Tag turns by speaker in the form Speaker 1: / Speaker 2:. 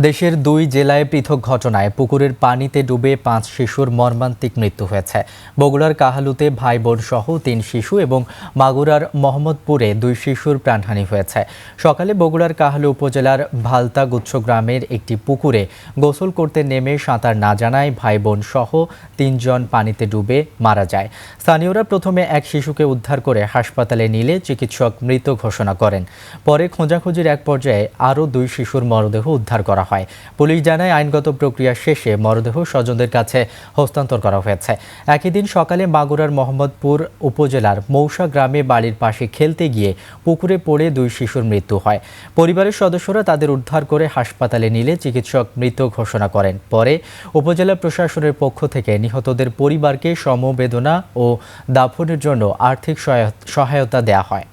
Speaker 1: দেশের দুই জেলায় পৃথক ঘটনায় পুকুরের পানিতে ডুবে ৫ শিশুর মর্মান্তিক মৃত্যু হয়েছে। বগুড়ার কাহালুতে ভাই বোন সহ ৩ শিশু এবং মাগুরার মোহাম্মদপুরে ২ শিশুর প্রাণহানি হয়েছে। সকালে বগুড়ার কাহালু উপজেলার ভালতা গুচ্ছ গ্রামের একটি পুকুরে গোসল করতে নেমে সাঁতার না জানায় ভাই বোন সহ ৩ জন পানিতে ডুবে মারা যায়। স্থানীয়রা প্রথমে এক শিশুকে উদ্ধার করে হাসপাতালে নিলে চিকিৎসক মৃত ঘোষণা করেন। পরে খোঁজাখুঁজির এক পর্যায়ে আরও ২ শিশুর মরদেহ উদ্ধার করা হয়। পুলিশ জানায় আইনগত প্রক্রিয়া শেষে মরদেহ স্বজনদের কাছে হস্তান্তর করা হয়েছে। একই দিন সকালে মাগুরার মোহাম্মদপুর উপজেলার মৌসা গ্রামে বাড়ির পাশে খেলতে গিয়ে পুকুরে পড়ে ২ শিশুর মৃত্যু হয়। পরিবারের সদস্যরা তাদের উদ্ধার করে হাসপাতালে নিলে চিকিৎসক মৃত ঘোষণা করেন। পরে উপজেলা প্রশাসনের পক্ষ থেকে নিহতদের পরিবারকে সমবেদনা ও দাফনের জন্য আর্থিক সহায়তা দেওয়া হয়।